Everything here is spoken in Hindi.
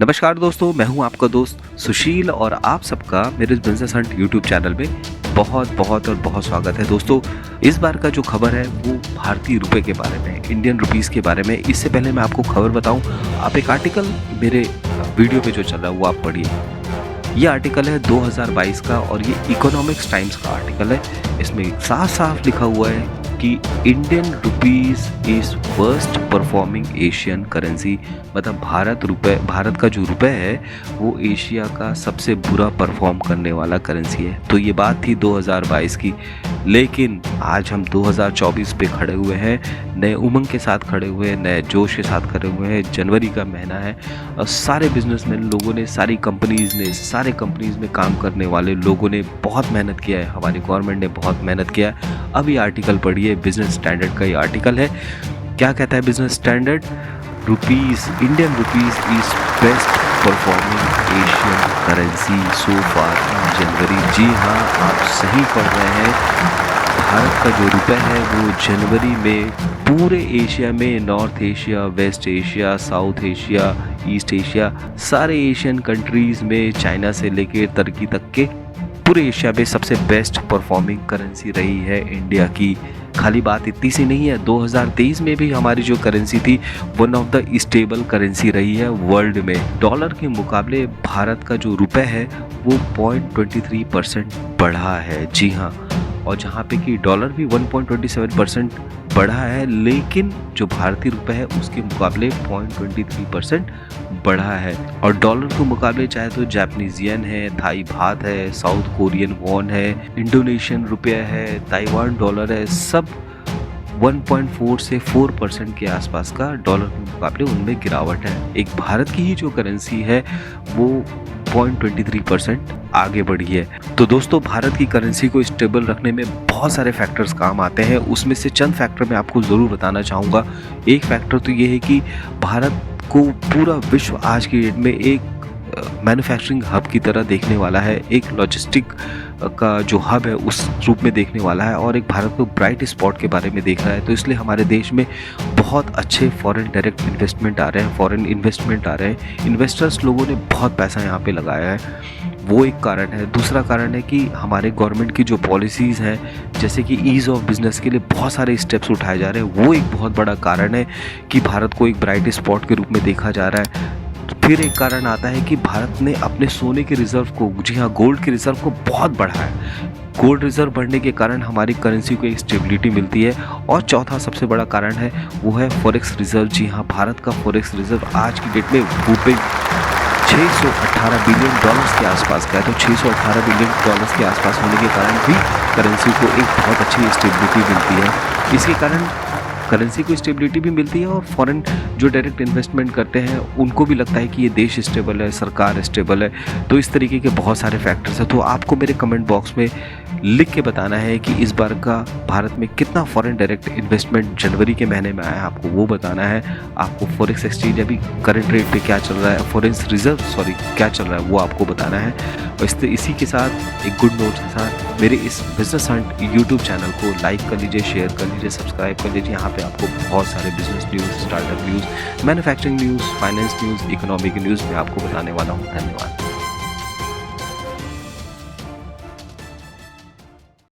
नमस्कार दोस्तों, मैं हूं आपका दोस्त सुशील और आप सबका मेरे बिजनेस हंट यूट्यूब चैनल में बहुत बहुत और बहुत स्वागत है। दोस्तों, इस बार का जो खबर है वो भारतीय रुपए के बारे में, इंडियन रुपीस के बारे में। इससे पहले मैं आपको खबर बताऊं, आप एक आर्टिकल मेरे वीडियो पे जो चल रहा है वो आप पढ़िए। ये आर्टिकल है 2022 का और ये इकोनॉमिक्स टाइम्स का आर्टिकल है। इसमें साफ साफ लिखा हुआ है कि Indian rupees is worst performing Asian currency. मतलब भारत का जो रुपए है वो एशिया का सबसे बुरा परफॉर्म करने वाला करेंसी है। तो ये बात थी 2022 की, लेकिन आज हम 2024 पे खड़े हुए हैं, नए उमंग के साथ खड़े हुए हैं, नए जोश के साथ खड़े हुए हैं। जनवरी का महीना है और सारे बिजनेसमैन लोगों ने, सारे कंपनीज में काम करने वाले लोगों ने बहुत मेहनत किया है। हमारी गवर्नमेंट ने बहुत मेहनत किया है। अब ये आर्टिकल पढ़िए, बिजनेस स्टैंडर्ड का ये आर्टिकल है। क्या कहता है Business Standard? Indian rupees is best performing Asian currency so far in January. जी हाँ, आप सही पढ़ रहे हैं। भारत का जो रुपए है वो जनवरी में पूरे एशिया में, north Asia, west Asia, south Asia, east Asia, सारे एशियन कंट्रीज में, चाइना से लेकर तुर्की तक के पूरे एशिया में सबसे बेस्ट परफॉर्मिंग करेंसी रही है इंडिया की। खाली बात इतनी सी नहीं है, 2023 में भी हमारी जो करेंसी थी one of the stable currency रही है वर्ल्ड में। डॉलर के मुकाबले भारत का जो रुपए है वो 0.23% बढ़ा है। जी हाँ, और जहाँ पे कि डॉलर भी 1.27% बढ़ा है, लेकिन जो भारतीय रुपए है उसके मुकाबले 0.23% बढ़ा है। और डॉलर के मुकाबले चाहे तो जापानीज येन है, थाई बात है, साउथ कोरियन वॉन है, इंडोनेशियन रुपया है, ताइवान डॉलर है, सब 1.4 से 4% के आसपास का डॉलर के मुकाबले उनमें गिरावट है। एक भारत की ही जो करेंसी है वो 0.23% आगे बढ़ी है। तो दोस्तों, भारत की करेंसी को स्टेबल रखने में बहुत सारे फैक्टर्स काम आते हैं। उसमें से चंद फैक्टर मैं आपको ज़रूर बताना चाहूँगा। एक फैक्टर तो ये है कि भारत को पूरा विश्व आज की डेट में एक मैन्युफैक्चरिंग हब की तरह देखने वाला है, एक लॉजिस्टिक का जो हब है उस रूप में देखने वाला है, और एक भारत को ब्राइट स्पॉट के बारे में देख रहा है। तो इसलिए हमारे देश में बहुत अच्छे फॉरेन डायरेक्ट इन्वेस्टमेंट आ रहे हैं, फॉरेन इन्वेस्टमेंट आ रहे हैं। इन्वेस्टर्स लोगों ने बहुत पैसा यहाँ पे लगाया है, वो एक कारण है। दूसरा कारण है कि हमारे गवर्नमेंट की जो पॉलिसीज़ हैं, जैसे कि ईज़ ऑफ बिजनेस के लिए बहुत सारे स्टेप्स उठाए जा रहे हैं, वो एक बहुत बड़ा कारण है कि भारत को एक ब्राइट स्पॉट के रूप में देखा जा रहा है। फिर एक कारण आता है कि भारत ने अपने सोने के रिजर्व को, जी हाँ, गोल्ड के रिजर्व को बहुत बढ़ाया है। गोल्ड रिजर्व बढ़ने के कारण हमारी करेंसी को एक स्टेबिलिटी मिलती है। और चौथा सबसे बड़ा कारण है वो है फॉरेक्स रिजर्व। जी हाँ, भारत का फॉरेक्स रिजर्व आज की डेट में रूपए 618 बिलियन डॉलर्स के आसपास का है। तो 618 बिलियन डॉलर्स के आसपास होने के कारण भी करेंसी को एक बहुत अच्छी स्टेबिलिटी मिलती है। इसके कारण करेंसी को स्टेबिलिटी भी मिलती है और फॉरेन जो डायरेक्ट इन्वेस्टमेंट करते हैं उनको भी लगता है कि ये देश स्टेबल है, सरकार स्टेबल है। तो इस तरीके के बहुत सारे फैक्टर्स हैं। तो आपको मेरे कमेंट बॉक्स में लिख के बताना है कि इस बार का भारत में कितना फॉरेन डायरेक्ट इन्वेस्टमेंट जनवरी के महीने में आया, आपको वो बताना है। आपको फॉरेक्स एक्सचेंज अभी करंट रेट पे क्या चल रहा है, फॉरेक्स रिजर्व क्या चल रहा है, वो आपको बताना है। और इसी के साथ एक गुड नोट के साथ मेरे इस बिजनेस हंट यूट्यूब चैनल को लाइक कर लीजिए, शेयर कर लीजिए, सब्सक्राइब कर लीजिए। यहाँ पे आपको बहुत सारे business news, startup news, manufacturing news, finance news, economic news मैं आपको बताने वाला हूँ। धन्यवाद।